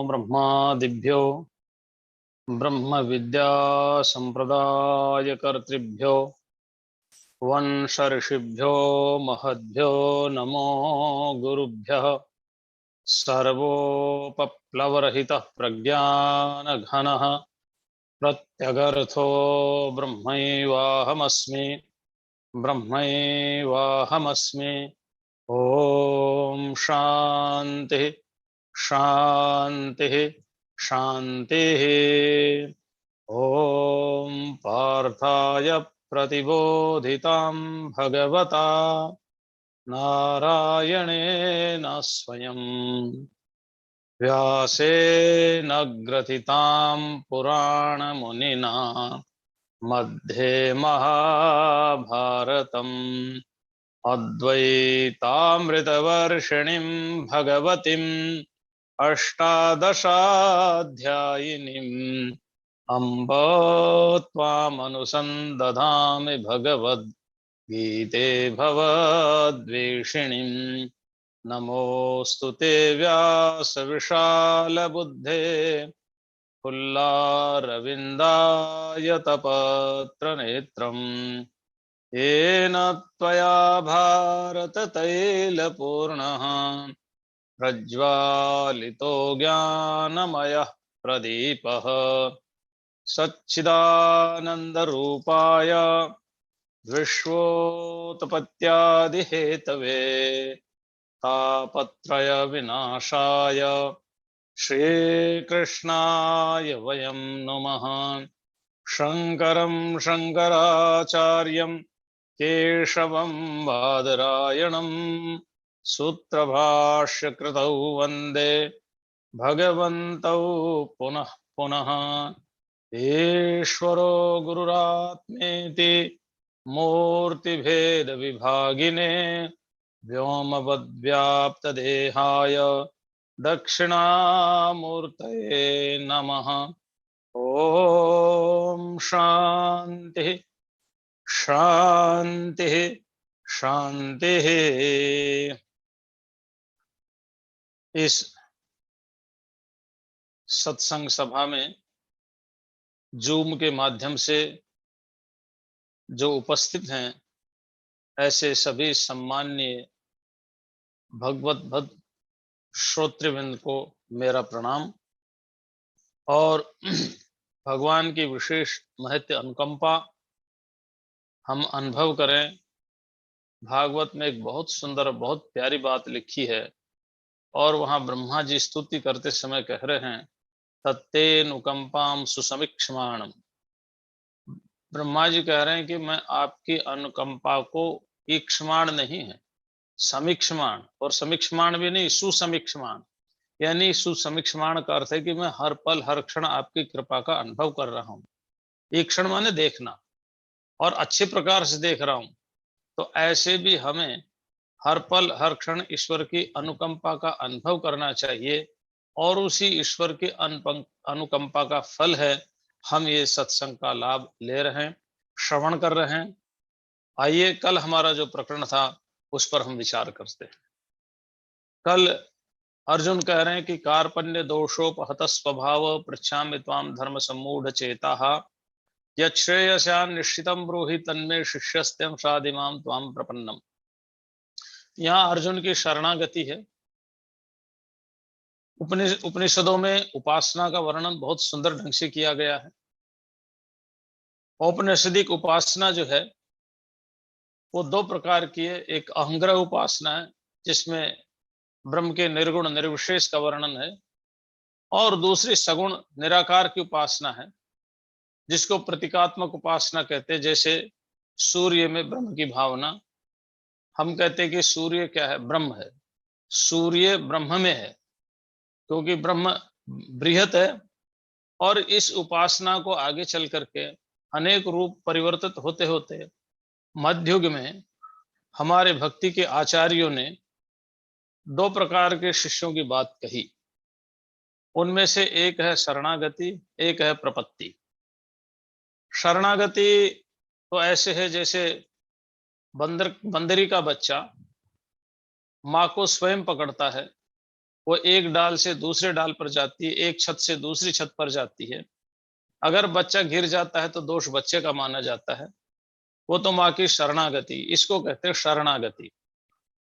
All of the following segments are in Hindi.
ब्रह्मादिभ्यो ब्रह्म विद्या संप्रदायकर्तृभ्यो वंश ऋषिभ्यो महद्भ्यो नमो गुरुभ्यः। सर्वोपप्लवरहितः प्रज्ञानघनः प्रत्यगर्थो ब्रह्मैवाहमस्मि ब्रह्मैवाहमस्मि। ओम शांति शांति शांति। ओम पार्थाय प्रतिबोधितां भगवता नारायणेन स्वयं व्यासेन ग्रथितां पुराणमुनिना मध्ये महाभारतम् अद्वैतामृतवर्षिणीं भगवतीम् अष्टादशाध्यायिनीम् अम्ब त्वामनुसन्दधामि भगवद्गीते भवद्वेषिणीम्। नमोऽस्तु ते व्यासविशालबुद्धे फुल्लारविन्दायतपत्रनेत्रम् येन त्वया भारततैलपूर्णः प्रज्वालितो ज्ञानमयः प्रदीपः सच्चिदानन्दरूपाय विश्वोत्पत्त्यादिहेतवे तापत्रय विनाशाय श्रीकृष्णाय वयं नुमः। शङ्करं शङ्कराचार्यं केशवं बादरायणं सूत्रभाष्यकृतौ वन्दे भगवन्तौ पुनः पुनः। ईश्वरो गुरुरात्मेति मूर्तिभेदविभागिने व्योमवद्व्याप्तदेहाय दक्षिणामूर्तये नमः। ओम शांति शांति शांति। इस सत्संग सभा में जूम के माध्यम से जो उपस्थित हैं ऐसे सभी सम्माननीय भगवत भक्त श्रोतृवृंद को मेरा प्रणाम और भगवान की विशेष महत्व अनुकंपा हम अनुभव करें। भागवत में एक बहुत सुंदर बहुत प्यारी बात लिखी है और वहां ब्रह्मा जी स्तुति करते समय कह रहे हैं तत्तेनुकंपाम सुसमीक्षमाणम। ब्रह्मा जी कह रहे हैं कि मैं आपकी अनुकंपा को ईक्षमाण नहीं है, समीक्षमाण, और समीक्षमाण भी नहीं, सुसमीक्षमाण। यानी सुसमीक्षमाण का अर्थ है कि मैं हर पल हर क्षण आपकी कृपा का अनुभव कर रहा हूं। ईक्षण माने देखना, और अच्छे प्रकार से देख रहा हूं। तो ऐसे भी हमें हर पल हर क्षण ईश्वर की अनुकंपा का अनुभव करना चाहिए, और उसी ईश्वर की अनुकंपा का फल है हम ये सत्संग का लाभ ले रहे हैं। श्रवण कर रहे हैं। आइए कल हमारा जो प्रकरण था उस पर हम विचार करते हैं। कल अर्जुन कह रहे हैं कि कार्पण्य दोषोपहत स्वभाव पृच्छामि त्वाम धर्म सम्मूढ़ चेताः यच्छ्रेयस्यान् निश्चितं ब्रूहि तन्मे शिष्यस्त्यं साधिमां त्वाम प्रपन्नम। यहाँ अर्जुन की शरणागति है। उपनिषदों में उपासना का वर्णन बहुत सुंदर ढंग से किया गया है। औपनिषदिक उपासना जो है वो दो प्रकार की है। एक अहंग्रह उपासना है जिसमें ब्रह्म के निर्गुण निर्विशेष का वर्णन है, और दूसरी सगुण निराकार की उपासना है जिसको प्रतीकात्मक उपासना कहते हैं। जैसे सूर्य में ब्रह्म की भावना, हम कहते हैं कि सूर्य क्या है, ब्रह्म है। सूर्य ब्रह्म में है क्योंकि ब्रह्म बृहत है। और इस उपासना को आगे चल करके अनेक रूप परिवर्तित होते होते मध्ययुग में हमारे भक्ति के आचार्यों ने दो प्रकार के शिष्यों की बात कही। उनमें से एक है शरणागति, एक है प्रपत्ति। शरणागति तो ऐसे है जैसे बंदरी का बच्चा माँ को स्वयं पकड़ता है, वो एक डाल से दूसरे डाल पर जाती है, एक छत से दूसरी छत पर जाती है। अगर बच्चा गिर जाता है तो दोष बच्चे का माना जाता है, वो तो माँ की शरणागति, इसको कहते हैं शरणागति।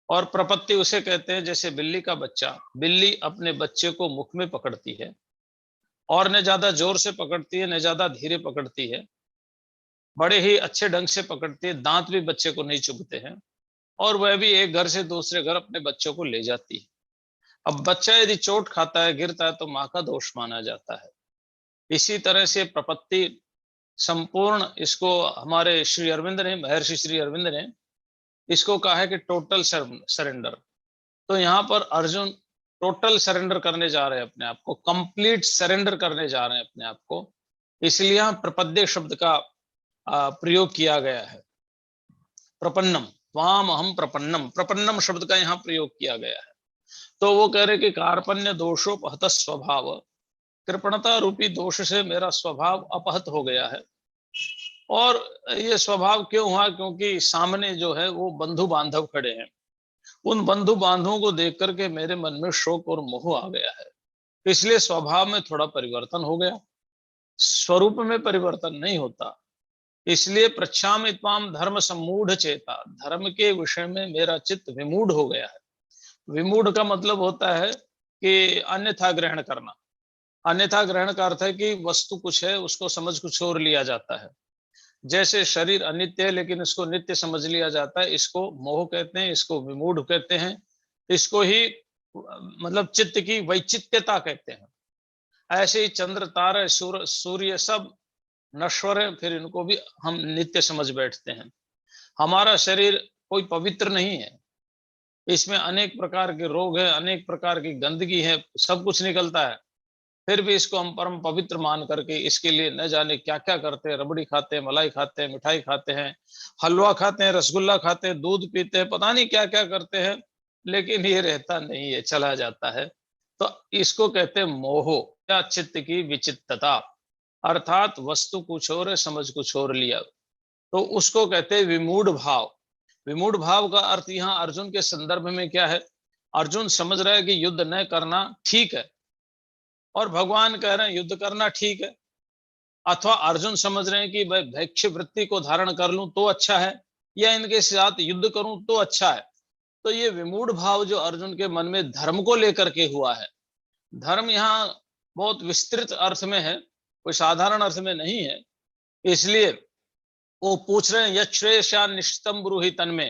और प्रपत्ति उसे कहते हैं जैसे बिल्ली का बच्चा, बिल्ली अपने बच्चे को मुख में पकड़ती है और न ज्यादा जोर से पकड़ती है न ज्यादा धीरे पकड़ती है, बड़े ही अच्छे ढंग से पकड़ती है, दांत भी बच्चे को नहीं चुभते हैं, और वह भी एक घर से दूसरे घर अपने बच्चों को ले जाती है। अब बच्चा यदि चोट खाता है, गिरता है, तो माँ का दोष माना जाता है। इसी तरह से प्रपत्ति संपूर्ण, इसको हमारे श्री अरविंद ने, महर्षि श्री अरविंद ने इसको कहा है कि टोटल सरेंडर। तो यहाँ पर अर्जुन टोटल सरेंडर करने जा रहे हैं अपने आप को, कंप्लीट सरेंडर करने जा रहे हैं अपने आप को, इसलिए यहाँ प्रपद्य शब्द का प्रयोग किया गया है। प्रपन्नम त्वाम अहम प्रपन्नम, प्रपन्नम शब्द का यहाँ प्रयोग किया गया है। तो वो कह रहे कि कार्पण्य दोषोपहत स्वभाव, कृपणता रूपी दोष से मेरा स्वभाव अपहत हो गया है। और ये स्वभाव क्यों हुआ? क्योंकि सामने जो है वो बंधु बांधव खड़े हैं। उन बंधु बांधवों को देख करके मेरे मन में शोक और मोह आ गया है, इसलिए स्वभाव में थोड़ा परिवर्तन हो गया। स्वरूप में परिवर्तन नहीं होता। इसलिए पृच्छामि त्वाम धर्म सम्मूढ़ चेता, धर्म के विषय में मेरा चित्त विमूढ़ हो गया है। विमूढ़ का मतलब होता है कि अन्यथा ग्रहण करना। अन्यथा ग्रहण का अर्थ है कि वस्तु कुछ है, उसको समझ कुछ और लिया जाता है। जैसे शरीर अनित्य है लेकिन इसको नित्य समझ लिया जाता है, इसको मोह कहते हैं, इसको विमूढ़ कहते हैं, इसको ही मतलब चित्त की वैचित्यता कहते हैं। ऐसे ही चंद्र तारे सूर्य सब नश्वर है, फिर इनको भी हम नित्य समझ बैठते हैं। हमारा शरीर कोई पवित्र नहीं है, इसमें अनेक प्रकार के रोग है, अनेक प्रकार की गंदगी है, सब कुछ निकलता है, फिर भी इसको हम परम पवित्र मान करके इसके लिए न जाने क्या क्या करते हैं। रबड़ी खाते हैं, मलाई खाते हैं, मिठाई खाते हैं, हलवा खाते हैं, रसगुल्ला खाते हैं, दूध पीते हैं, पता नहीं क्या क्या करते हैं, लेकिन ये रहता नहीं है, चला जाता है। तो इसको कहते हैं मोह या चित्त की विचित्तता, अर्थात वस्तु कुछ और है, समझ कुछ और लिया, तो उसको कहते हैं विमूढ़ भाव। विमूढ़ भाव का अर्थ यहाँ अर्जुन के संदर्भ में क्या है? अर्जुन समझ रहा है कि युद्ध न करना ठीक है, और भगवान कह रहे हैं युद्ध करना ठीक है। अथवा अर्जुन समझ रहे हैं कि भाई भैक्ष्य वृत्ति को धारण कर लूं तो अच्छा है, या इनके साथ युद्ध करूं तो अच्छा है। तो ये विमूढ़ भाव जो अर्जुन के मन में धर्म को लेकर के हुआ है, धर्म यहाँ बहुत विस्तृत अर्थ में है, कोई साधारण अर्थ में नहीं है। इसलिए वो पूछ रहे हैं यत् श्रेयस्यात् निश्चितम ब्रूहि तन्मे,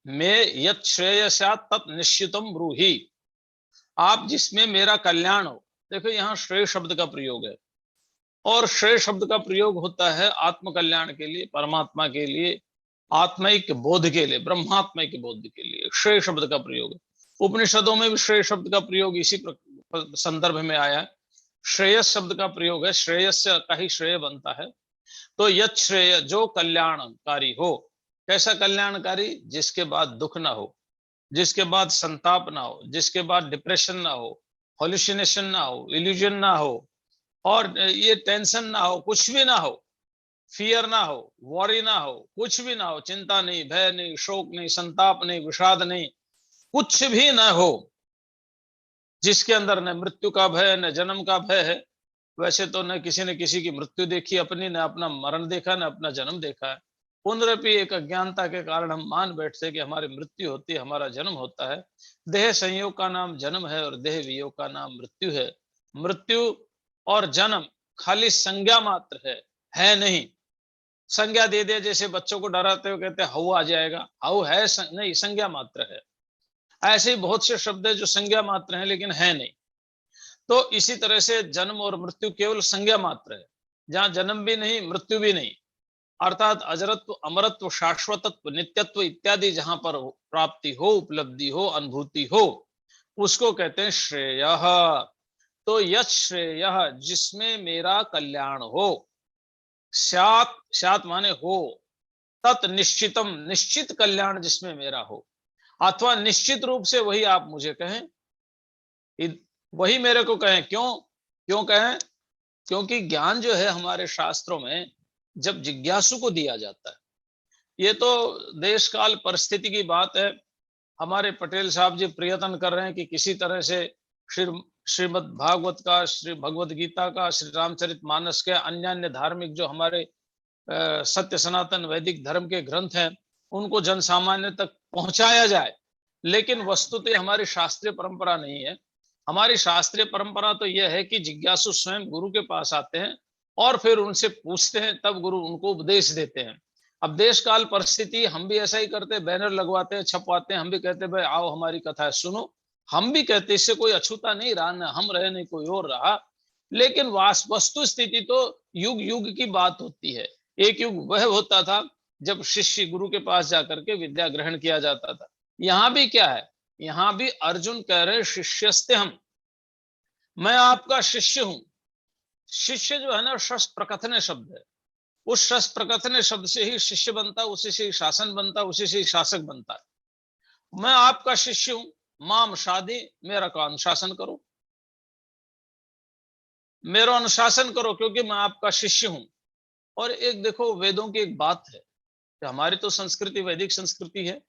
मैं यत् श्रेयस्यात् तत् निश्चितम ब्रूहि, आप जिसमें मेरा कल्याण हो। देखो यहाँ श्रेय शब्द का प्रयोग है, और श्रेय शब्द का प्रयोग होता है आत्म कल्याण के लिए, परमात्मा के लिए, आत्मिक बोध के लिए, ब्रह्मात्मिक बोध के लिए श्रेय शब्द का प्रयोग है। उपनिषदों में भी श्रेय शब्द का प्रयोग इसी संदर्भ में आया है। श्रेयस शब्द का प्रयोग है, श्रेयस्य का ही श्रेय बनता है। तो यत् श्रेय जो कल्याणकारी हो, कैसा कल्याणकारी? जिसके बाद दुख ना हो, जिसके बाद संताप ना हो, जिसके बाद डिप्रेशन ना हो, हॉल्यूसिनेशन ना हो, इल्यूजन ना हो, और ये टेंशन ना हो, कुछ भी ना हो, फियर ना हो, वॉरी ना हो, कुछ भी ना हो, चिंता नहीं, भय नहीं, शोक नहीं, संताप नहीं, विषाद नहीं, कुछ भी ना हो, जिसके अंदर न मृत्यु का भय न जन्म का भय है। वैसे तो न किसी ने किसी की मृत्यु देखी अपनी, न अपना मरण देखा, न अपना जन्म देखा है। पुनरपि एक अज्ञानता के कारण हम मान बैठते हैं कि हमारी मृत्यु होती है, हमारा जन्म होता है। देह संयोग का नाम जन्म है और देह वियोग का नाम मृत्यु है। मृत्यु और जन्म खाली संज्ञा मात्र है नहीं। संज्ञा दे दे, जैसे बच्चों को डराते हुए कहते हैं हऊ आ जाएगा, हऊ है नहीं, संज्ञा मात्र है। ऐसे ही बहुत से शब्द है जो संज्ञा मात्र हैं लेकिन है नहीं। तो इसी तरह से जन्म और मृत्यु केवल संज्ञा मात्र है, जहां जन्म भी नहीं, मृत्यु भी नहीं, अर्थात अजरत्व, अमरत्व, शाश्वतत्व, नित्यत्व इत्यादि जहां पर प्राप्ति हो, उपलब्धि हो, अनुभूति हो, उसको कहते हैं श्रेय। तो यत् श्रेय, जिसमें मेरा कल्याण हो, स्यात्, स्यात् माने हो, तत् निश्चितम, निश्चित कल्याण जिसमें मेरा हो, अथवा निश्चित रूप से वही आप मुझे कहें, वही मेरे को कहें। क्यों क्यों कहें? क्योंकि ज्ञान जो है हमारे शास्त्रों में जब जिज्ञासु को दिया जाता है, ये तो देश काल परिस्थिति की बात है। हमारे पटेल साहब जी प्रयत्न कर रहे हैं कि किसी तरह से श्री श्रीमद् भागवत का, श्री भगवत गीता का, श्री रामचरित मानस के, अन्य अन्य धार्मिक जो हमारे सत्य सनातन वैदिक धर्म के ग्रंथ हैं, उनको जन सामान्य तक पहुंचाया जाए। लेकिन वस्तुतः हमारी शास्त्रीय परंपरा नहीं है। हमारी शास्त्रीय परंपरा तो यह है कि जिज्ञासु स्वयं गुरु के पास आते हैं और फिर उनसे पूछते हैं, तब गुरु उनको उपदेश देते हैं। अब देश काल परिस्थिति, हम भी ऐसा ही करते हैं, बैनर लगवाते हैं, छपवाते हैं, हम भी कहते हैं भाई आओ हमारी कथा सुनो। हम भी कहते, इससे कोई अछूता नहीं रहा, न हम रहे नहीं कोई और रहा। लेकिन वस्तु स्थिति तो युग युग की बात होती है। एक युग वह होता था जब शिष्य गुरु के पास जाकर के विद्या ग्रहण किया जाता था। यहाँ भी क्या है, यहाँ भी अर्जुन कह रहे शिष्यस्ते हम, मैं आपका शिष्य हूं। शिष्य जो है ना, शस्त्र प्रकथने शब्द है। उस शस्त्र प्रकथने शब्द से ही शिष्य बनता, उसी से ही शासन बनता, उसी से ही शासक बनता है। मैं आपका शिष्य हूं, माम शादी, मेरा का अनुशासन करो, मेरा अनुशासन करो, क्योंकि मैं आपका शिष्य हूं। और एक देखो, वेदों की एक बात है कि हमारी तो संस्कृति वैदिक संस्कृति है।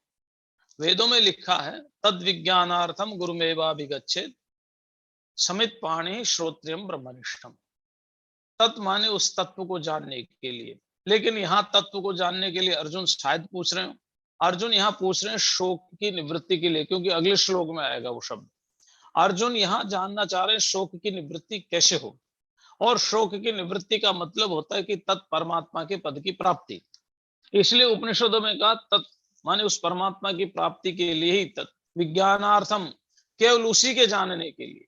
वेदों में लिखा है तद विज्ञानार्थम गुरुमेवाभिगच्छेत् समित पाणी श्रोत्रियम ब्रह्मनिष्ठम। तत् माने उस तत्व को जानने के लिए। लेकिन यहाँ तत्व को जानने के लिए अर्जुन शायद पूछ रहे हो, अर्जुन यहाँ पूछ रहे हैं शोक की निवृत्ति के लिए, क्योंकि अगले श्लोक में आएगा वो शब्द। अर्जुन यहाँ जानना चाह रहे हैं शोक की निवृत्ति कैसे हो। और शोक की निवृत्ति का मतलब होता है कि तत् परमात्मा के पद की प्राप्ति। इसलिए उपनिषदों में कहा तत् माने उस परमात्मा की प्राप्ति के लिए ही, तत् विज्ञानार्थम, केवल उसी के जानने के लिए,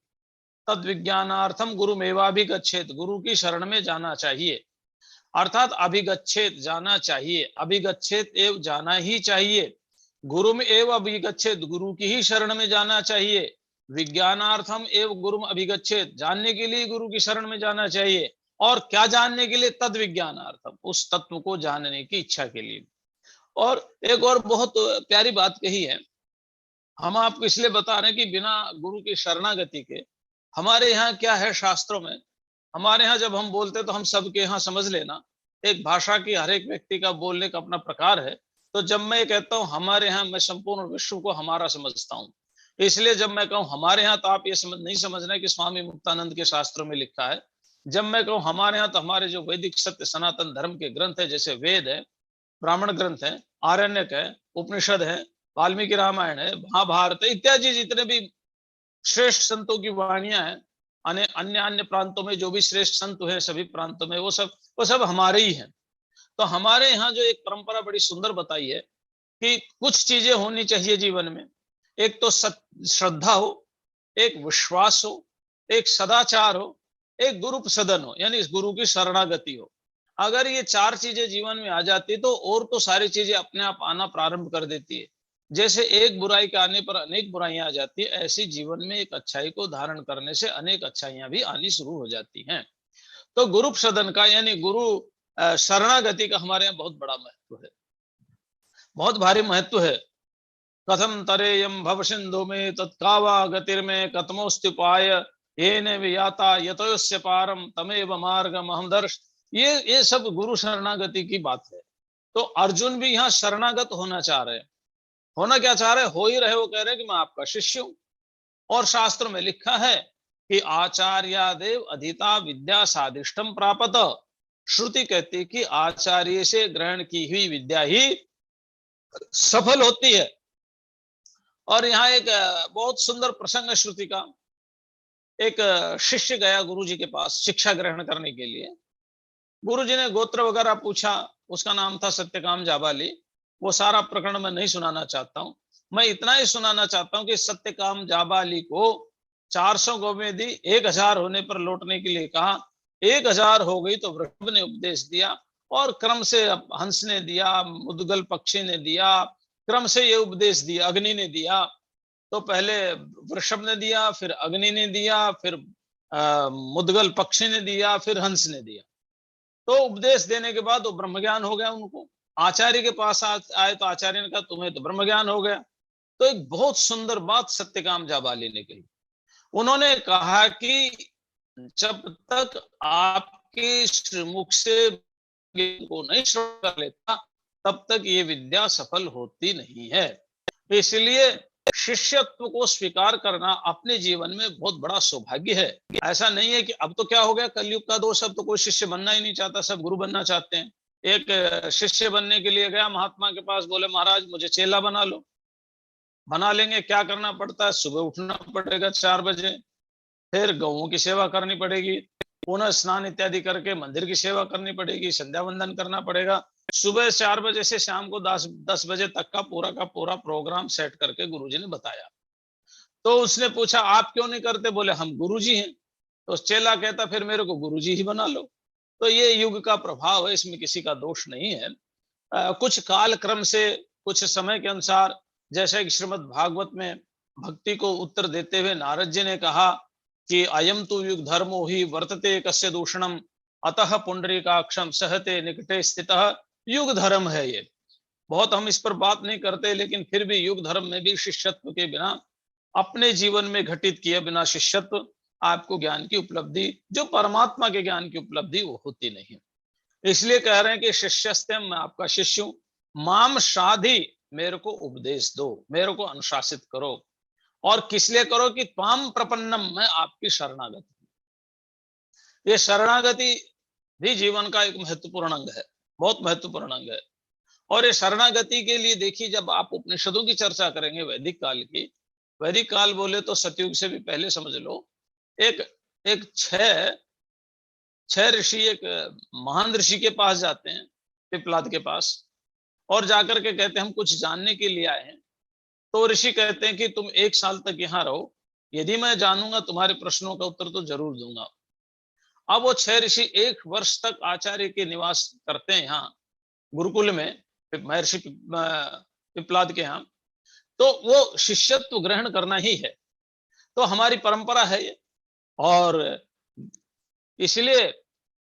तद विज्ञानार्थम गुरुमेवाभिगच्छेत्, गुरु की शरण में जाना चाहिए। अर्थात अभिगच्छेत, जाना चाहिए, अभिगच्छेत एव, जाना ही चाहिए, गुरु में एव अभिगच्छेत, गुरु की ही शरण में जाना चाहिए, विज्ञानार्थम एव गुरु अभिगच्छेत, जानने के लिए गुरु की शरण में जाना चाहिए। और क्या जानने के लिए? तद विज्ञानार्थम, उस तत्व को जानने की इच्छा के लिए। और एक और बहुत प्यारी बात कही है, हम आपको इसलिए बता रहे हैं कि बिना गुरु की शरणागति के, हमारे यहाँ क्या है शास्त्रों में, हमारे यहाँ जब हम बोलते तो हम सबके यहाँ समझ लेना, एक भाषा की हर एक व्यक्ति का बोलने का अपना प्रकार है। तो जब मैं कहता हूँ हमारे यहाँ, मैं संपूर्ण विश्व को हमारा समझता हूँ। इसलिए जब मैं कहूँ हमारे यहाँ, तो आप ये नहीं समझना कि स्वामी मुक्तानंद के शास्त्रों में लिखा है। जब मैं कहूँ हमारे यहाँ, तो हमारे जो वैदिक सत्य सनातन धर्म के ग्रंथ है, जैसे वेद है, ब्राह्मण ग्रंथ है, आरण्यक है, उपनिषद है, वाल्मीकि रामायण है, महाभारत इत्यादि जितने भी श्रेष्ठ संतों की वाणियां हैं, अन्य अन्य प्रांतों में जो भी श्रेष्ठ संत हैं, सभी प्रांतों में वो सब हमारे ही हैं। तो हमारे यहाँ जो एक परंपरा बड़ी सुंदर बताई है कि कुछ चीजें होनी चाहिए जीवन में। एक तो श्रद्धा हो, एक विश्वास हो, एक सदाचार हो, एक गुरु सदन हो, यानी इस गुरु की शरणागति हो। अगर ये चार चीजें जीवन में आ जाती तो और तो सारी चीजें अपने आप आना प्रारंभ कर देती है। जैसे एक बुराई के आने पर अनेक बुराइयां आ जाती है, ऐसी जीवन में एक अच्छाई को धारण करने से अनेक अच्छाइयां भी आनी शुरू हो जाती हैं। तो गुरु सदन का, यानी गुरु शरणागति का हमारे यहाँ बहुत बड़ा महत्व है, बहुत भारी महत्व है। कथम तरेयम भव सिंधु में तत्कावा गतिर्मे कतमोस्त्युपाय येन वियाता यतोस्य पारम तमेव मार्गम अहम दर्श ये सब गुरु शरणागति की बात है। तो अर्जुन भी यहाँ शरणागत होना चाह रहे हैं। होना क्या चाह रहे, हो ही रहे, वो कह रहे हैं कि मैं आपका शिष्य हूं। और शास्त्र में लिखा है कि आचार्यादेव अधिता विद्या साधिष्टम प्रापत। श्रुति कहती कि आचार्य से ग्रहण की हुई विद्या ही सफल होती है। और यहाँ एक बहुत सुंदर प्रसंग है श्रुति का। एक शिष्य गया गुरु जी के पास शिक्षा ग्रहण करने के लिए। गुरु जी ने गोत्र वगैरह पूछा। उसका नाम था सत्यकाम जाबाली। वो सारा प्रकरण मैं नहीं सुनाना चाहता हूं। मैं इतना ही सुनाना चाहता हूं कि सत्यकाम जाबाली को 400 गौवें दी, 1000 होने पर लौटने के लिए कहा। 1000 हो गई तो वृषभ ने उपदेश दिया, और क्रम से हंस ने दिया, मुदगल पक्षी ने दिया, क्रम से ये उपदेश दिया, अग्नि ने दिया। तो पहले वृषभ ने दिया, फिर अग्नि ने दिया, फिर मुदगल पक्षी ने दिया, फिर हंस ने दिया। तो उपदेश देने के बाद वो ब्रह्म ज्ञान हो गया उनको। आचार्य के पास आए तो आचार्य ने कहा तुम्हें तो ब्रह्म ज्ञान हो गया। तो एक बहुत सुंदर बात सत्यकाम जाबाली ने कही। उन्होंने कहा कि जब तक आपके मुख से को नहीं श्रवण कर लेता, तब तक ये विद्या सफल होती नहीं है। इसलिए शिष्यत्व को स्वीकार करना अपने जीवन में बहुत बड़ा सौभाग्य है। ऐसा नहीं है कि अब तो क्या हो गया, कलयुग का दोष, अब तो कोई शिष्य बनना ही नहीं चाहता, सब गुरु बनना चाहते हैं। एक शिष्य बनने के लिए गया महात्मा के पास, बोले महाराज मुझे चेला बना लो। बना लेंगे, क्या करना पड़ता है, सुबह उठना पड़ेगा 4 बजे, फिर गौओं की सेवा करनी पड़ेगी, पुनः स्नान इत्यादि करके मंदिर की सेवा करनी पड़ेगी, संध्या वंदन करना पड़ेगा। सुबह 4 बजे से शाम को 10 बजे तक का पूरा प्रोग्राम सेट करके गुरुजी ने बताया। तो उसने पूछा आप क्यों नहीं करते, बोले हम गुरुजी हैं। तो चेला कहता फिर मेरे को गुरुजी ही बना लो। तो ये युग का प्रभाव है, इसमें किसी का दोष नहीं है। कुछ काल क्रम से, कुछ समय के अनुसार, जैसे कि श्रीमद् भागवत में भक्ति को उत्तर देते हुए नारद जी ने कहा कि अयम तो युग धर्मो ही वर्तते कस्य दूषणम अतः पुंडरीकाक्षम सहते निकटे स्थितः। युग धर्म है ये। बहुत हम इस पर बात नहीं करते, लेकिन फिर भी युग धर्म में भी शिष्यत्व के बिना, अपने जीवन में घटित किए बिना शिष्यत्व, आपको ज्ञान की उपलब्धि, जो परमात्मा के ज्ञान की उपलब्धि, वो होती नहीं। इसलिए कह रहे हैं कि शिष्यस्तेम, मैं आपका शिष्य हूं, माम शाधि, मेरे को उपदेश दो, मेरे को अनुशासित करो। और किस लिए करो कि त्वाम प्रपन्नम, मैं आपकी शरणागत हूं। ये शरणागति भी जीवन का एक महत्वपूर्ण अंग है, बहुत महत्वपूर्ण अंग है। और ये शरणागति के लिए देखिए, जब आप उपनिषदों की चर्चा करेंगे वैदिक काल की, वैदिक काल बोले तो सतयुग से भी पहले समझ लो, एक एक छह ऋषि एक महान ऋषि के पास जाते हैं, पिपलाद के पास, और जाकर के कहते हैं हम कुछ जानने के लिए आए हैं। तो ऋषि कहते हैं कि तुम 1 साल तक यहाँ रहो, यदि मैं जानूंगा तुम्हारे प्रश्नों का उत्तर तो जरूर दूंगा। अब वो 6 ऋषि 1 वर्ष तक आचार्य के निवास करते हैं यहाँ गुरुकुल में, महर्षि पिपलाद के यहाँ। तो वो शिष्यत्व ग्रहण करना ही है, तो हमारी परंपरा है ये। और इसलिए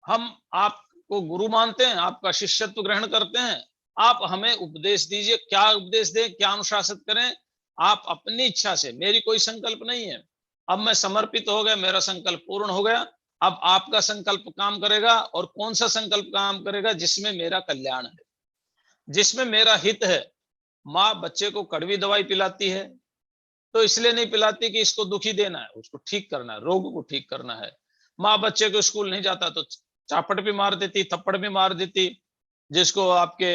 हम आपको गुरु मानते हैं, आपका शिष्यत्व ग्रहण करते हैं। आप हमें उपदेश दीजिए, क्या उपदेश दें, क्या अनुशासित करें, आप अपनी इच्छा से, मेरी कोई संकल्प नहीं है। अब मैं समर्पित हो गया, मेरा संकल्प पूर्ण हो गया। अब आपका संकल्प काम करेगा, और कौन सा संकल्प काम करेगा, जिसमें मेरा कल्याण है, जिसमें मेरा हित है। माँ बच्चे को कड़वी दवाई पिलाती है तो इसलिए नहीं पिलाती कि इसको दुखी देना है, उसको ठीक करना है, रोग को ठीक करना है। माँ बच्चे को स्कूल नहीं जाता तो चापट भी मार देती, थप्पड़ भी मार देती, जिसको आपके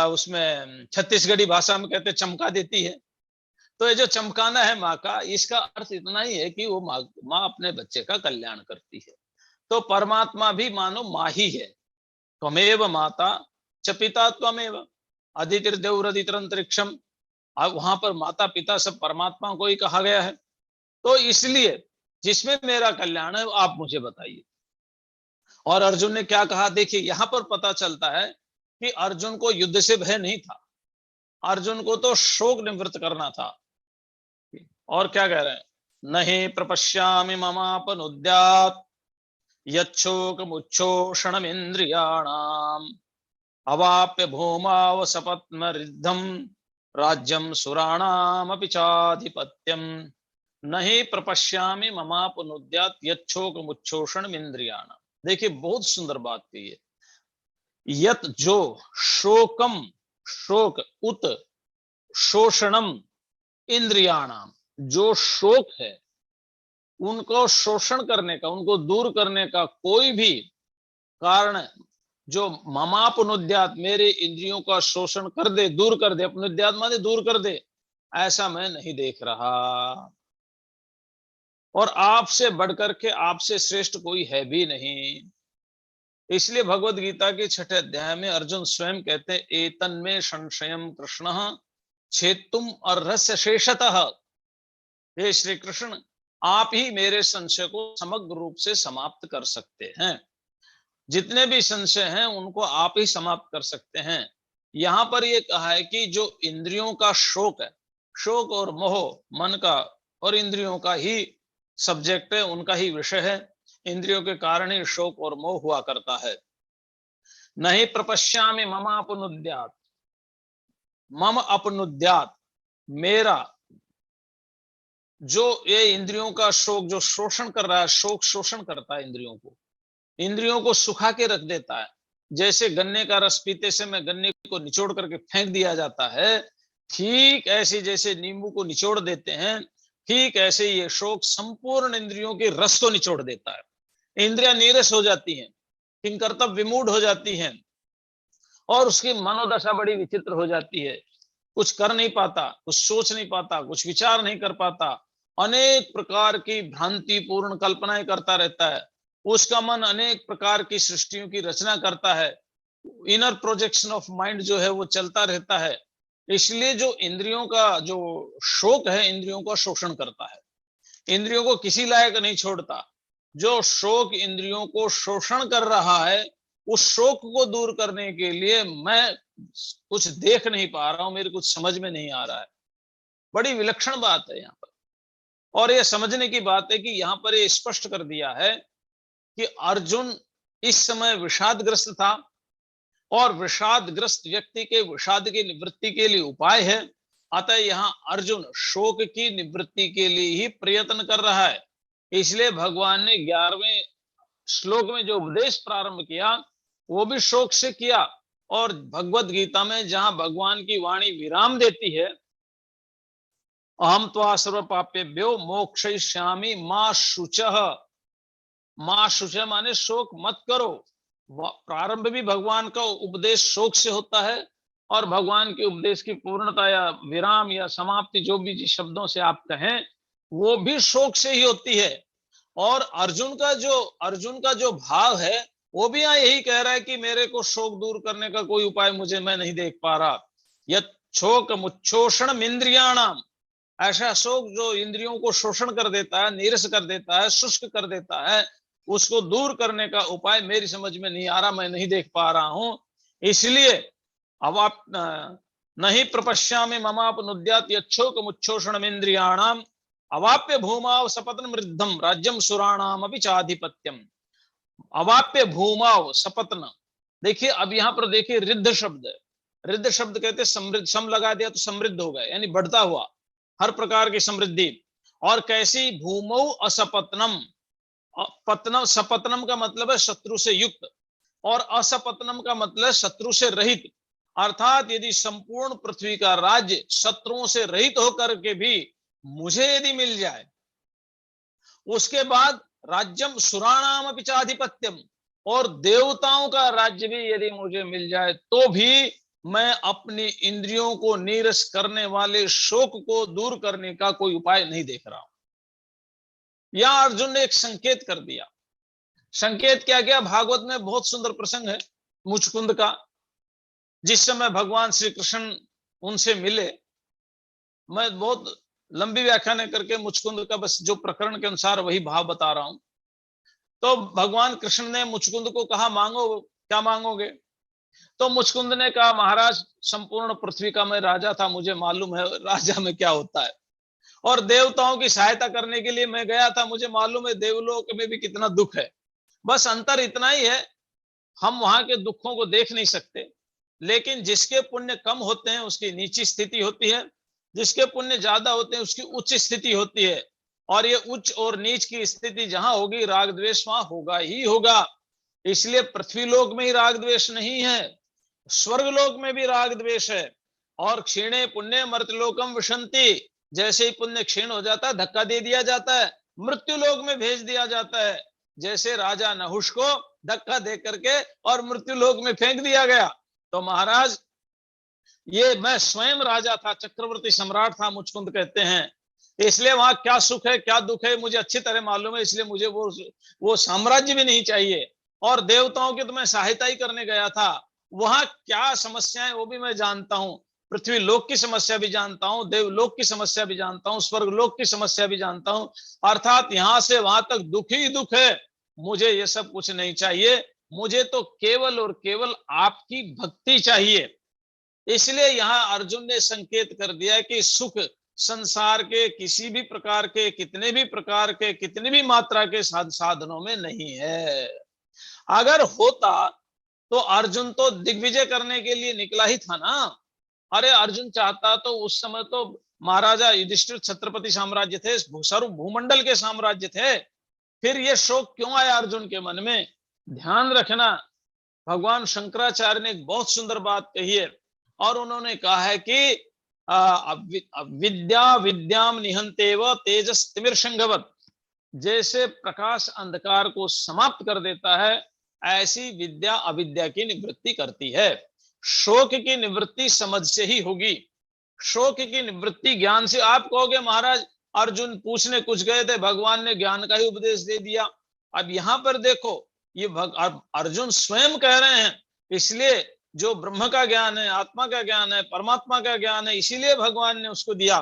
उसमें छत्तीसगढ़ी भाषा में कहते चमका देती है। तो ये जो चमकाना है माँ का, इसका अर्थ इतना ही है कि वो माँ अपने बच्चे का कल्याण करती है। तो परमात्मा भी मानो माँ ही है। त्वमेव माता च पिता त्वमेव अदितिर्देवरदितरंतरिक्षम। अब वहां पर माता पिता सब परमात्मा को ही कहा गया है। तो इसलिए जिसमें मेरा कल्याण है आप मुझे बताइए। और अर्जुन ने क्या कहा, देखिए यहां पर पता चलता है कि अर्जुन को युद्ध से भय नहीं था, अर्जुन को तो शोक निवृत्त करना था। और क्या कह रहे हैं, नहीं प्रपश्यामि ममापनुद्यात् यच्छोकमुच्छोषणम् इंद्रियाणाम अवाप्य भूमावसपत्मरिद्धम राज्यम सुराणामपि चाधिपत्यम नहीं प्रपश्यामि ममापनुद्यात् यच्छोकमुच्छोषणम् इंद्रियाणाम। देखिए बहुत सुंदर बात कही है। यत जो शोकम, शोक उत शोषणम इंद्रियाणाम, जो शोक है उनको शोषण करने का, उनको दूर करने का कोई भी कारण, जो ममापनुद्यात, मेरे इंद्रियों का शोषण कर दे, दूर कर दे, अपनुद्यात माने दूर कर दे, ऐसा मैं नहीं देख रहा। और आपसे बढ़कर के, आपसे श्रेष्ठ कोई है भी नहीं। इसलिए भगवत गीता के 6 अध्याय में अर्जुन स्वयं कहते हैं, एतन्मे संशयम कृष्ण छेतुम अर्हस्य शेषतः। हे श्री कृष्ण, आप ही मेरे संशय को समग्र रूप से समाप्त कर सकते हैं। जितने भी संशय हैं उनको आप ही समाप्त कर सकते हैं। यहां पर यह कहा है कि जो इंद्रियों का शोक है, शोक और मोह मन का और इंद्रियों का ही सब्जेक्ट है, उनका ही विषय है। इंद्रियों के कारण ही शोक और मोह हुआ करता है। नहीं प्रपश्यामि मम अपनुद्यात, मम अपनुद्यात, मेरा जो ये इंद्रियों का शोक जो शोषण कर रहा है, शोक शोषण करता है इंद्रियों को, इंद्रियों को सुखा के रख देता है। जैसे गन्ने का रस पीते से में गन्ने को निचोड़ करके फेंक दिया जाता है, ठीक ऐसे जैसे नींबू को निचोड़ देते हैं, ठीक ऐसे ये शोक संपूर्ण इंद्रियों के रस को निचोड़ देता है। इंद्रियां नीरस हो जाती हैं, किंकर्तव्य विमूढ़ हो जाती हैं, और उसकी मनोदशा बड़ी विचित्र हो जाती है। कुछ कर नहीं पाता, कुछ सोच नहीं पाता, कुछ विचार नहीं कर पाता, अनेक प्रकार की भ्रांतिपूर्ण कल्पनाएं करता रहता है। उसका मन अनेक प्रकार की सृष्टियों की रचना करता है। इनर प्रोजेक्शन ऑफ माइंड जो है वो चलता रहता है। इसलिए जो इंद्रियों का जो शोक है, इंद्रियों का शोषण करता है, इंद्रियों को किसी लायक नहीं छोड़ता। जो शोक इंद्रियों को शोषण कर रहा है, उस शोक को दूर करने के लिए मैं कुछ देख नहीं पा रहा हूं, मेरे कुछ समझ में नहीं आ रहा है। बड़ी विलक्षण बात है यहाँ पर। और यह समझने की बात है कि यहाँ पर यह स्पष्ट कर दिया है कि अर्जुन इस समय विषादग्रस्त था, और विषादग्रस्त व्यक्ति के विषाद की निवृत्ति के लिए उपाय है। अतः यहाँ अर्जुन शोक की निवृत्ति के लिए ही प्रयत्न कर रहा है। इसलिए भगवान ने 11वें श्लोक में जो उपदेश प्रारंभ किया वो भी शोक से किया। और भगवत गीता में जहां भगवान की वाणी विराम देती है, अहम त्वा सर्व पापेभ्यो मोक्षयिष्यामि मा शुचः, मां शुचः माने शोक मत करो। प्रारंभ भी भगवान का उपदेश शोक से होता है, और भगवान के उपदेश की पूर्णता या विराम या समाप्ति, जो भी जिस शब्दों से आप कहें, वो भी शोक से ही होती है। और अर्जुन का जो भाव है वो भी यहाँ यही कह रहा है कि मेरे को शोक दूर करने का कोई उपाय मैं नहीं देख पा रहा। यत शोक मुच्छोषण इंद्रियाणाम, ऐसा शोक जो इंद्रियों को शोषण कर देता है, नीरस कर देता है, शुष्क कर देता है, उसको दूर करने का उपाय मेरी समझ में नहीं आ रहा, मैं नहीं देख पा रहा हूं। इसलिए अब आप नहीं प्रपश्यामि ममापनुद्यात यच्छोक मुच्छोषण इंद्रियाणाम अवाप्य भूमाव सपत्न मृद्धम राज्यम सुराणाम अभी चाधिपत्यम। अवाप्य भूमाव सपत्न, देखिए अब यहां पर देखिए रिद्ध शब्द है। रिद्ध शब्द कहते समृद्ध, सम लगा दिया तो समृद्ध हो गया, यानी बढ़ता हुआ, हर प्रकार की समृद्धि। और कैसी भूमौ असपत्नम, पत्नम, सपत्नम का मतलब है शत्रु से युक्त, और असपत्नम का मतलब शत्रु से रहित। अर्थात यदि संपूर्ण पृथ्वी का राज्य शत्रुओं से रहित होकर के भी मुझे यदि मिल जाए, उसके बाद राज्यम सुराणाम अपि चाधिपत्यम, और देवताओं का राज्य भी यदि मुझे मिल जाए तो भी मैं अपनी इंद्रियों को नीरस करने वाले शोक को दूर करने का कोई उपाय नहीं देख रहा हूं। यहां अर्जुन ने एक संकेत कर दिया। संकेत क्या किया? भागवत में बहुत सुंदर प्रसंग है मुचकुंद का। जिस समय भगवान श्री कृष्ण उनसे मिले, मैं बहुत लंबी व्याख्यान करके मुचकुंद का बस जो प्रकरण के अनुसार वही भाव बता रहा हूं। तो भगवान कृष्ण ने मुचकुंद को कहा, मांगो, क्या मांगोगे? तो मुचकुंद ने कहा, महाराज संपूर्ण पृथ्वी का मैं राजा था, मुझे मालूम है राजा में क्या होता है, और देवताओं की सहायता करने के लिए मैं गया था, मुझे मालूम है देवलोक में भी कितना दुख है। बस अंतर इतना ही है, हम वहां के दुखों को देख नहीं सकते, लेकिन जिसके पुण्य कम होते हैं उसकी नीची स्थिति होती है, जिसके पुण्य ज्यादा होते हैं उसकी उच्च स्थिति होती है। और ये उच्च और नीच की स्थिति जहां होगी, राग द्वेष वहां होगा ही होगा। इसलिए पृथ्वी लोक में ही राग द्वेष नहीं है, स्वर्ग लोक में भी राग द्वेष है। और क्षीणे पुण्य मर्त्यलोकम विशंति, जैसे ही पुण्य क्षीण हो जाता है धक्का दे दिया जाता है, मृत्यु लोक में भेज दिया जाता है। जैसे राजा नहुष को धक्का दे करके और मृत्यु लोक में फेंक दिया गया। तो महाराज ये मैं स्वयं राजा था, चक्रवर्ती सम्राट था, मुचकुंद कहते हैं, इसलिए वहां क्या सुख है क्या दुख है मुझे अच्छी तरह मालूम है। इसलिए मुझे वो साम्राज्य भी नहीं चाहिए। और देवताओं की तो मैं सहायता ही करने गया था, वहां क्या समस्याएं वो भी मैं जानता हूं। पृथ्वी लोक की समस्या भी जानता हूं, देवलोक की समस्या भी जानता हूं, स्वर्ग लोक की समस्या भी जानता हूं। अर्थात यहां से वहां तक दुख ही दुख है। मुझे ये सब कुछ नहीं चाहिए, मुझे तो केवल और केवल आपकी भक्ति चाहिए। इसलिए यहां अर्जुन ने संकेत कर दिया कि सुख संसार के किसी भी प्रकार के, कितने भी प्रकार के, कितनी भी मात्रा के साधनों में नहीं है। अगर होता तो अर्जुन तो दिग्विजय करने के लिए निकला ही था ना। अरे अर्जुन चाहता तो उस समय तो महाराजा युधिष्ठिर छत्रपति साम्राज्य थे, सर्व भूमंडल के साम्राज्य थे। फिर ये शोक क्यों आया अर्जुन के मन में? ध्यान रखना, भगवान शंकराचार्य ने एक बहुत सुंदर बात कही है, और उन्होंने कहा है कि विद्या विद्याम निहंतेव तेजस तिमिरशंघवत, जैसे प्रकाश अंधकार को समाप्त कर देता है, ऐसी विद्या अविद्या की निवृत्ति करती है। शोक की निवृत्ति समझ से ही होगी, शोक की निवृत्ति ज्ञान से। आप कहोगे महाराज अर्जुन पूछने कुछ गए थे, भगवान ने ज्ञान का ही उपदेश दे दिया। अब यहां पर देखो, ये अर्जुन स्वयं कह रहे हैं, इसलिए जो ब्रह्म का ज्ञान है, आत्मा का ज्ञान है, परमात्मा का ज्ञान है, इसीलिए भगवान ने उसको दिया।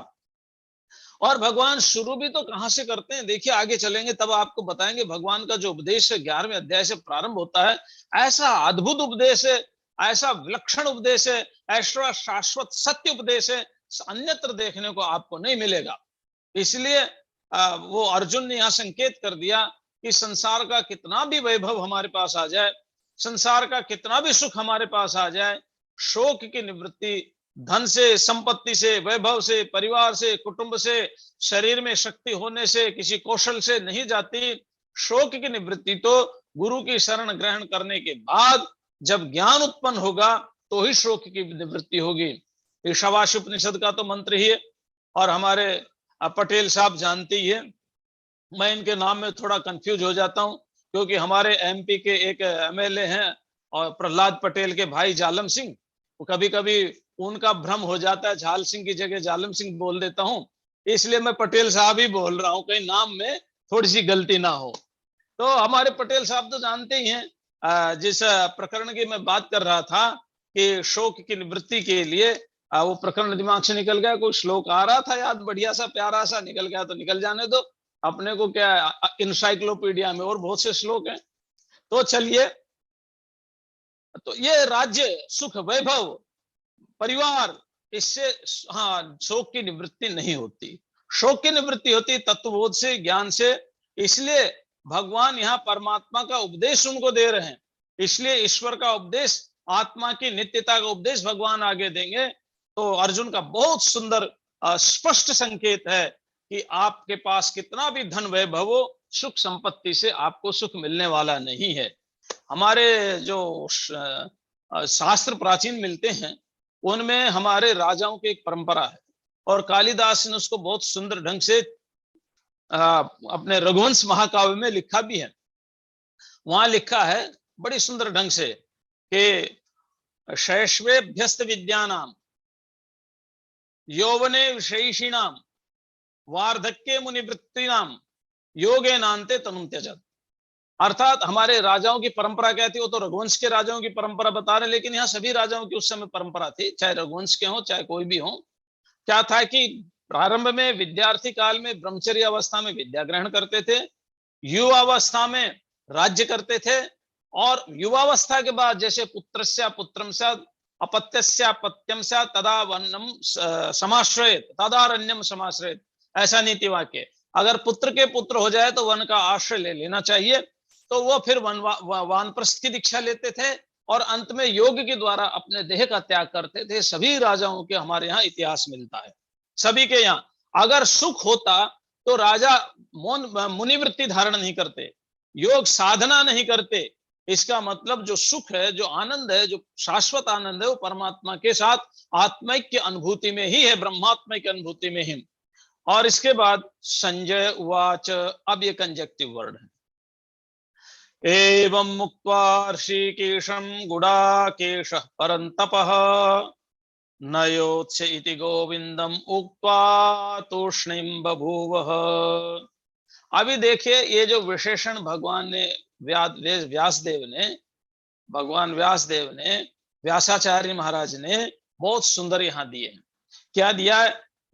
और भगवान शुरू भी तो कहां से करते हैं, देखिए आगे चलेंगे तब आपको बताएंगे। भगवान का जो उपदेश है 11वें अध्याय से प्रारंभ होता है, ऐसा अद्भुत उपदेश है, ऐसा विलक्षण उपदेश है, ऐसा शाश्वत सत्य उपदेश है, अन्यत्र देखने को आपको नहीं मिलेगा। इसलिए वो अर्जुन ने यहां संकेत कर दिया कि संसार का कितना भी वैभव हमारे पास आ जाए, संसार का कितना भी सुख हमारे पास आ जाए, शोक की निवृत्ति धन से, संपत्ति से, वैभव से, परिवार से, कुटुंब से, शरीर में शक्ति होने से, किसी कौशल से नहीं जाती। शोक की निवृत्ति तो गुरु की शरण ग्रहण करने के बाद जब ज्ञान उत्पन्न होगा तो ही शोक की निवृत्ति होगी। ईशावास्य उपनिषद का तो मंत्र ही है, और हमारे पटेल साहब जानते ही है। मैं इनके नाम में थोड़ा कंफ्यूज हो जाता हूं, क्योंकि हमारे एमपी के एक एमएलए हैं और प्रहलाद पटेल के भाई जालम सिंह, वो कभी कभी उनका भ्रम हो जाता है, झाल सिंह की जगह जालम सिंह बोल देता हूं, इसलिए मैं पटेल साहब ही बोल रहा हूं, कहीं नाम में थोड़ी सी गलती ना हो। तो हमारे पटेल साहब तो जानते ही हैं, जिस प्रकरण की मैं बात कर रहा था कि शोक की निवृत्ति के लिए, वो प्रकरण दिमाग से निकल गया, कोई श्लोक आ रहा था याद, बढ़िया सा प्यारा सा, निकल गया तो निकल जाने दो, अपने को क्या, इंसाइक्लोपीडिया में और बहुत से श्लोक हैं। तो चलिए, तो ये राज्य, सुख, वैभव, परिवार, इससे हाँ शोक की निवृत्ति नहीं होती। शोक की निवृत्ति होती तत्वबोध से, ज्ञान से। इसलिए भगवान यहाँ परमात्मा का उपदेश उनको दे रहे हैं, इसलिए ईश्वर का उपदेश, आत्मा की नित्यता का उपदेश भगवान आगे देंगे। तो अर्जुन का बहुत सुंदर स्पष्ट संकेत है कि आपके पास कितना भी धन वैभव हो, सुख संपत्ति से आपको सुख मिलने वाला नहीं है। हमारे जो शास्त्र प्राचीन मिलते हैं उनमें हमारे राजाओं की एक परंपरा है, और कालिदास ने उसको बहुत सुंदर ढंग से अपने रघुवंश महाकाव्य में लिखा भी है। वहां लिखा है बड़ी सुंदर ढंग से कि शैशवेभ्यस्त विद्यानाम यौवने विशेषिणाम वार्धक्ये मुनिवृत्तिनाम योगे नान्ते तनुम त्यजत। अर्थात हमारे राजाओं की परंपरा क्या थी, वो तो रघुवंश के राजाओं की परंपरा बता रहे हैं, लेकिन यहाँ सभी राजाओं की उस समय परंपरा थी, चाहे रघुवंश के हो चाहे कोई भी हो। क्या था कि प्रारंभ में विद्यार्थी काल में ब्रह्मचर्य अवस्था में विद्या ग्रहण करते थे, युवावस्था में राज्य करते थे, और युवावस्था के बाद जैसे पुत्रस्य पुत्रम स्यात् अपत्यस्य अपत्यम स्यात् तदा वन्यम समाश्रयेत तदारण्यम समाश्रयेत, ऐसा नीति वाक्य। अगर पुत्र के पुत्र हो जाए तो वन का आश्रय ले लेना चाहिए, तो वो फिर वानप्रस्थ की दीक्षा लेते थे, और अंत में योग के द्वारा अपने देह का त्याग करते थे। सभी राजाओं के हमारे यहाँ इतिहास मिलता है, सभी के यहाँ। अगर सुख होता तो राजा मुनिवृत्ति धारण नहीं करते, योग साधना नहीं करते, इसका मतलब जो सुख है, जो आनंद है, जो शाश्वत आनंद है, वो परमात्मा के साथ आत्मिक अनुभूति में ही है, ब्रह्मात्मिक अनुभूति में ही। और इसके बाद संजय उवाच, अब ये कंजक्टिव वर्ड है, एवं मुक्त्वा ऋषिकेशं गुडाकेशः परन्तपः नयोत्स्य इति गोविंदम उक्त्वा तूष्णीं बभूवः। अभी देखिए, ये जो विशेषण भगवान ने भगवान व्यासदेव ने व्यासाचार्य महाराज ने बहुत सुंदर यहाँ दिए। क्या दिया?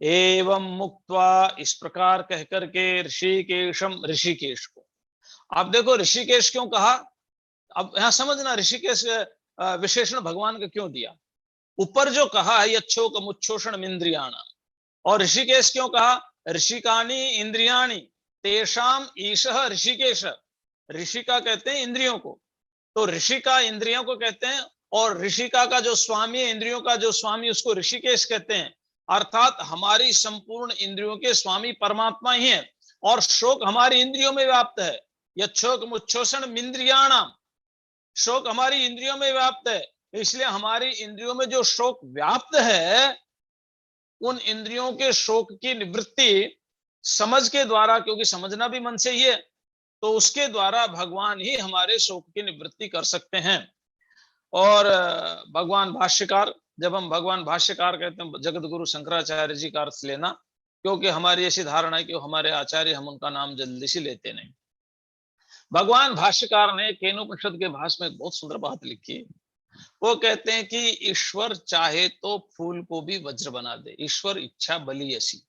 एवं मुक्त्वा, इस प्रकार कहकर के, ऋषिकेशम, ऋषिकेश को। आप देखो ऋषिकेश क्यों कहा, अब यहां समझना ऋषिकेश विशेषण भगवान का क्यों दिया। ऊपर जो कहा है यच्छोक मुच्छोषण इंद्रियाणा, और ऋषिकेश क्यों कहा, ऋषिकानी इंद्रियाणी तेषाम ईशः ऋषिकेश। ऋषिका कहते हैं इंद्रियों को, तो ऋषिका इंद्रियों को कहते हैं, और ऋषिका का जो स्वामी है, इंद्रियों का जो स्वामी, उसको ऋषिकेश कहते हैं। अर्थात हमारी संपूर्ण इंद्रियों के स्वामी परमात्मा ही है, और शोक हमारी इंद्रियों में व्याप्त है। यच्छोक मुच्छोषण इंद्रियाणाम, शोक हमारी इंद्रियों में व्याप्त है। इसलिए हमारी इंद्रियों में जो शोक व्याप्त है, उन इंद्रियों के शोक की निवृत्ति समझ के द्वारा, क्योंकि समझना भी मन से ही है, तो उसके द्वारा भगवान ही हमारे शोक की निवृत्ति कर सकते हैं। और भगवान भाष्यकार, जब हम भगवान भाष्यकार कहते हैं, जगत गुरु शंकराचार्य जी का अर्थ लेना, क्योंकि हमारी ऐसी धारणा है कि हमारे आचार्य, हम उनका नाम जल्दी से लेते नहीं। भगवान भाष्यकार ने केनोपनिषद के भाष्य में एक बहुत सुंदर बात लिखी। वो कहते हैं कि ईश्वर चाहे तो फूल को भी वज्र बना दे, ईश्वर इच्छा बली ऐसी,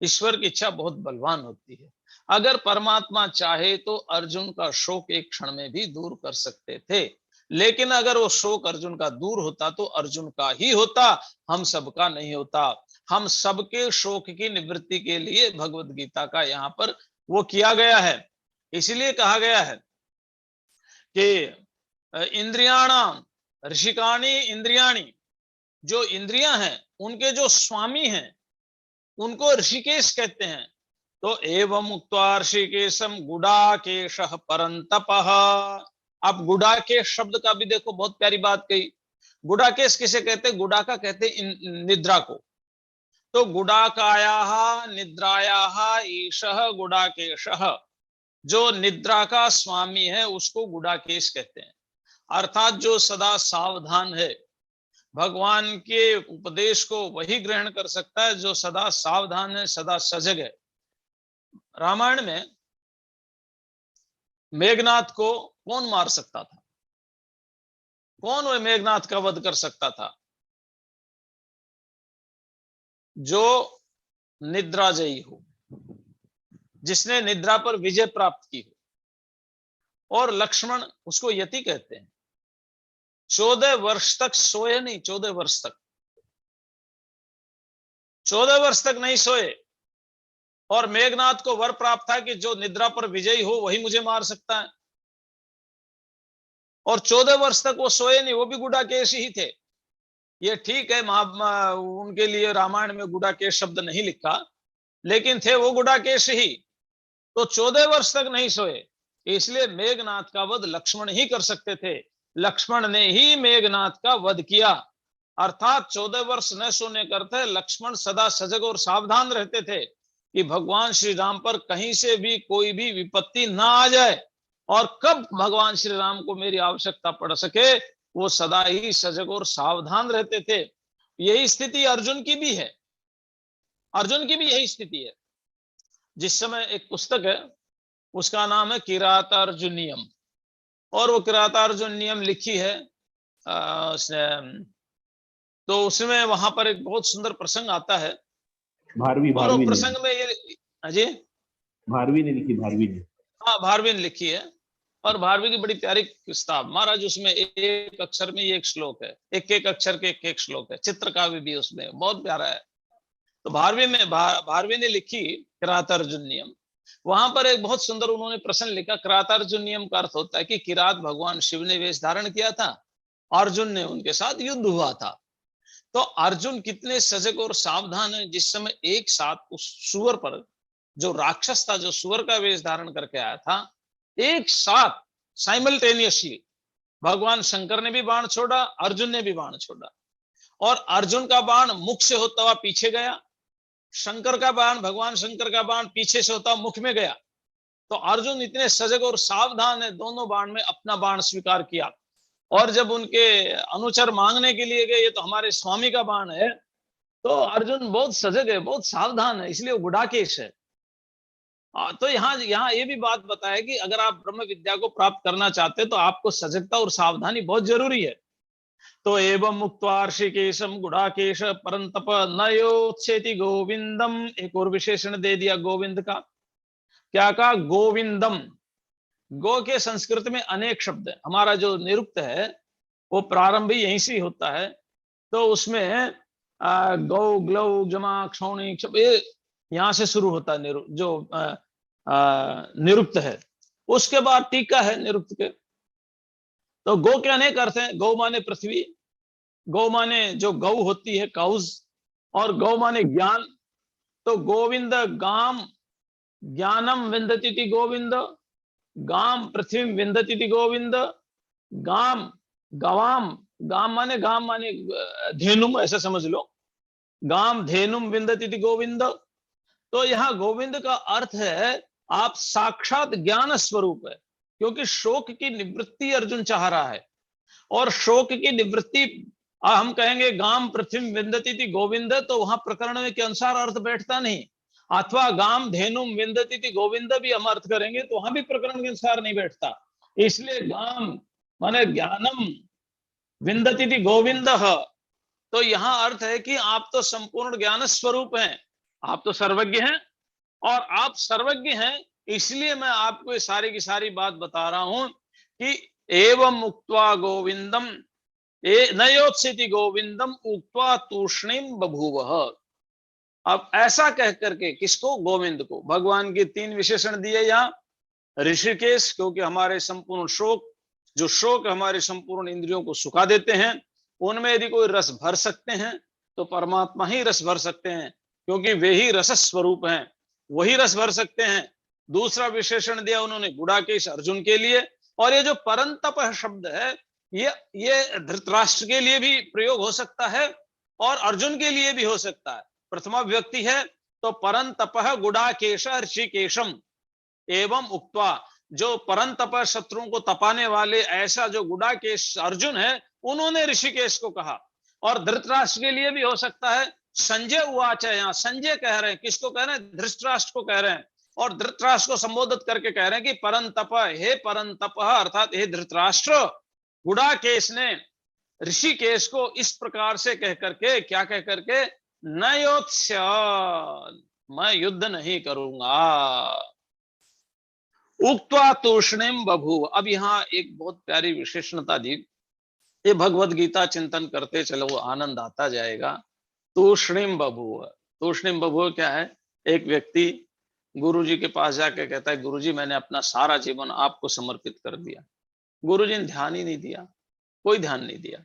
ईश्वर की इच्छा बहुत बलवान होती है। अगर परमात्मा चाहे तो अर्जुन का शोक एक क्षण में भी दूर कर सकते थे, लेकिन अगर वो शोक अर्जुन का दूर होता तो अर्जुन का ही होता, हम सबका नहीं होता। हम सबके शोक की निवृत्ति के लिए भगवत गीता का यहाँ पर वो किया गया है। इसलिए कहा गया है कि इंद्रियाणाम ऋषिकाणी इंद्रियाणी, जो इंद्रियां हैं उनके जो स्वामी हैं उनको ऋषिकेश कहते हैं। तो एवं मुक्त्वा ऋषिकेशम गुडाकेशः परन्तपः। अब गुडाकेश शब्द का भी देखो, बहुत प्यारी बात कही। गुडाकेश किसे कहते हैं? गुडा का कहते हैं निद्रा को। तो गुडाकायाः निद्रायाः ईशः गुडाकेशः, जो निद्रा का स्वामी है उसको गुडाकेश कहते हैं। अर्थात जो सदा सावधान है, भगवान के उपदेश को वही ग्रहण कर सकता है जो सदा सावधान है, सदा सजग है। रामायण में मेघनाथ को कौन मार सकता था? कौन वह मेघनाथ का वध कर सकता था? जो निद्राजयी हो, जिसने निद्रा पर विजय प्राप्त की हो। और लक्ष्मण, उसको यति कहते हैं, 14 वर्ष तक सोए नहीं, 14 वर्ष तक, 14 वर्ष तक नहीं सोए। और मेघनाथ को वर प्राप्त था कि जो निद्रा पर विजयी हो वही मुझे मार सकता है, और 14 वर्ष तक वो सोए नहीं, वो भी गुडाकेश ही थे। ये ठीक है, उनके लिए रामायण में गुडाकेश शब्द नहीं लिखा, लेकिन थे वो गुडाकेश ही। तो 14 वर्ष तक नहीं सोए, इसलिए मेघनाथ का वध लक्ष्मण ही कर सकते थे। लक्ष्मण ने ही मेघनाथ का वध किया। अर्थात 14 वर्ष न सोने करते, लक्ष्मण सदा सजग और सावधान रहते थे कि भगवान श्री राम पर कहीं से भी कोई भी विपत्ति ना आ जाए, और कब भगवान श्री राम को मेरी आवश्यकता पड़ सके, वो सदा ही सजग और सावधान रहते थे। यही स्थिति अर्जुन की भी है, अर्जुन की भी यही स्थिति है। जिस समय एक पुस्तक है, उसका नाम है किरातार्जुनीयम, और वो किरातार्जुनीयम लिखी है उसने, तो उसमें वहां पर एक बहुत सुंदर प्रसंग आता है। भारवी प्रसंग में ये, अजय भारवी ने लिखी, भारवी ने, हाँ भारवी ने लिखी है, और भारवी की बड़ी प्यारी किताब महाराज। उसमें एक अक्षर में ये एक श्लोक है, एक एक अक्षर के एक श्लोक है, चित्रकाव्य भी उसमें बहुत प्यारा है। तो भारवी ने लिखी किरातार्जुनीयम, वहां पर एक बहुत सुंदर उन्होंने प्रश्न लिखा। किरातार्जुनीयम का अर्थ होता है कि किरात भगवान शिव ने वेश धारण किया था, अर्जुन ने उनके साथ युद्ध हुआ था। तो अर्जुन कितने सजग और सावधान है, जिस समय एक साथ उस सुअर पर, जो राक्षस था, जो सुअर का वेश धारण करके आया था, एक साथ साइमल्टेनियसली भगवान शंकर ने भी बाण छोड़ा, अर्जुन ने भी बाण छोड़ा, और अर्जुन का बाण मुख से होता हुआ पीछे गया, शंकर का बाण, भगवान शंकर का बाण पीछे से होता मुख में गया। तो अर्जुन इतने सजग और सावधान है, दोनों बाण में अपना बाण स्वीकार किया। और जब उनके अनुचर मांगने के लिए गए, ये तो हमारे स्वामी का बाण है, तो अर्जुन बहुत सजग है, बहुत सावधान है, इसलिए वो गुडाकेश है। तो यहाँ ये भी बात बताया कि अगर आप ब्रह्म विद्या को प्राप्त करना चाहते हैं तो आपको सजगता और सावधानी बहुत जरूरी है। तो एवं मुक्त्वा ऋषिकेशम गुडाकेश परंतप न योत्सेति गोविंदम, एक और विशेषण दे दिया गोविंद का। क्या कहा? गोविंदम। गो के संस्कृत में अनेक शब्द है, हमारा जो निरुक्त है वो प्रारंभ ही यहीं से होता है। तो उसमें गौ, ग्लौ, जमा, क्षौणी, ये यहां से शुरू होता है जो निरुक्त है। उसके बाद टीका है निरुक्त के। तो गो के अनेक अर्थ हैं। गौ माने पृथ्वी, गौ माने जो गौ होती है काउज, और गौ माने ज्ञान। तो गोविंद गाम ज्ञानम विंदती गोविंद, गाम पृथ्वी विंदती गोविंद, गाम गवाम, गाम माने धेनुम, ऐसा समझ लो, गाम धेनुम विंदती गोविंद। तो यहाँ गोविंद का अर्थ है आप साक्षात ज्ञान स्वरूप है, क्योंकि शोक की निवृत्ति अर्जुन चाह रहा है। और शोक की निवृत्ति हम कहेंगे गाम पृथ्वी विंदती गोविंद, तो वहां प्रकरण के अनुसार अर्थ बैठता नहीं। अथवा गाम धेनुम विंदती गोविंद भी हम अर्थ करेंगे तो वहां भी प्रकरण के अनुसार नहीं बैठता। इसलिए गाम माने ज्ञानम विंदती गोविंद, तो यहाँ अर्थ है कि आप तो संपूर्ण ज्ञान स्वरूप हैं, आप तो सर्वज्ञ हैं, और आप सर्वज्ञ हैं, इसलिए मैं आपको ये सारी की सारी बात बता रहा हूं कि एवं उक्त्वा गोविंदम नयोत्सिति गोविंदम उक्त्वा तूष्णीम बभूवः। अब ऐसा कह करके, किसको? गोविंद को। भगवान के 3 विशेषण दिए यहाँ। ऋषिकेश, क्योंकि हमारे संपूर्ण शोक हमारे संपूर्ण इंद्रियों को सुखा देते हैं, उनमें यदि कोई रस भर सकते हैं तो परमात्मा ही रस भर सकते हैं, क्योंकि वे ही रस स्वरूप हैं, वही रस भर सकते हैं। दूसरा विशेषण दिया उन्होंने गुडाकेश, अर्जुन के लिए। और ये जो परंतप शब्द है, ये धृतराष्ट्र के लिए भी प्रयोग हो सकता है और अर्जुन के लिए भी हो सकता है। प्रथमा व्यक्ति है तो परंतप गुडाकेश ऋषिकेशम एवं उक्त्वा, जो परंतप शत्रुओं को तपाने वाले ऐसा जो गुडाकेश अर्जुन है, उन्होंने ऋषिकेश को कहा। और धृतराष्ट्र के लिए भी हो सकता है। संजय उवाच है, यहाँ संजय कह रहे हैं, किसको कह रहे हैं? धृतराष्ट्र को कह रहे हैं। और धृतराष्ट्र को संबोधित करके कह रहे हैं कि परंतप, हे परंतप, अर्थात हे धृतराष्ट्र, गुडाकेश ने ऋषिकेश को इस प्रकार से कह करके, क्या कह करके? न योत्स्य, मैं युद्ध नहीं करूंगा। उक्त्वा तूष्णीम बभूव। अब यहाँ एक बहुत प्यारी विशेषणता दी, ये भगवद गीता चिंतन करते चलो आनंद आता जाएगा। तूष्णीम बभूव। तूष्णीम बभूव क्या है? एक व्यक्ति गुरुजी के पास जाके कहता है, गुरुजी मैंने अपना सारा जीवन आपको समर्पित कर दिया। गुरुजी ने ध्यान ही नहीं दिया, कोई ध्यान नहीं दिया।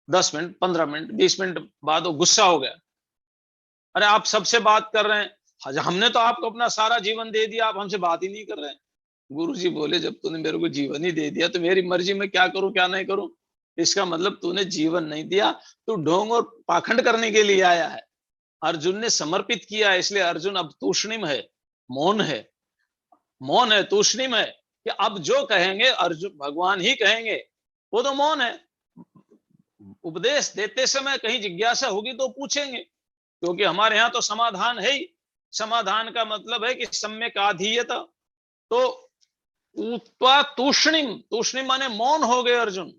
10 मिनट, 15 मिनट, 20 मिनट बाद वो गुस्सा हो गया। अरे आप सबसे बात कर रहे हैं, हमने तो आपको अपना सारा जीवन दे दिया, आप हमसे बात ही नहीं कर रहे हैं। गुरुजी बोले, जब तूने मेरे को जीवन ही दे दिया तो मेरी मर्जी में क्या करूं क्या नहीं करूं। इसका मतलब तूने जीवन नहीं दिया, तू ढोंग और पाखंड करने के लिए आया है। अर्जुन ने समर्पित किया, इसलिए अर्जुन अब तूष्णीम है, मौन है, मौन है, तूष्णीम है कि अब जो कहेंगे अर्जुन भगवान ही कहेंगे, वो तो मौन है। उपदेश देते समय कहीं जिज्ञासा होगी तो पूछेंगे, क्योंकि हमारे यहाँ तो समाधान है ही। समाधान का मतलब है कि सम्यक आधीयत। तो तूष्णीम, तूष्णीम माने मौन हो गए अर्जुन।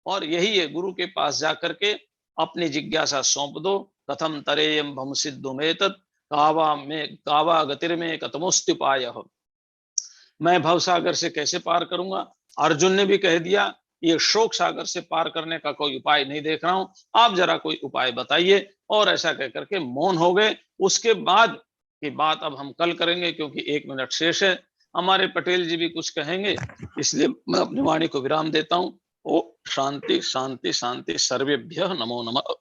और यही है, गुरु के पास जाकर के अपनी जिज्ञासा सौंप दो। कथम तरेयम भम सिद्धुमेतत् कावा गतिर में कतमोस्त्युपायः। मैं भवसागर से कैसे पार करूंगा? अर्जुन ने भी कह दिया, ये शोक सागर से पार करने का कोई उपाय नहीं देख रहा हूं, आप जरा कोई उपाय बताइए। और ऐसा कह करके मौन हो गए। उसके बाद की बात अब हम कल करेंगे, क्योंकि 1 मिनट शेष है। हमारे पटेल जी भी कुछ कहेंगे, इसलिए मैं अपनी वाणी को विराम देता हूं। ओ शांति शांति शांति, सर्वेभ्यः नमो नमः।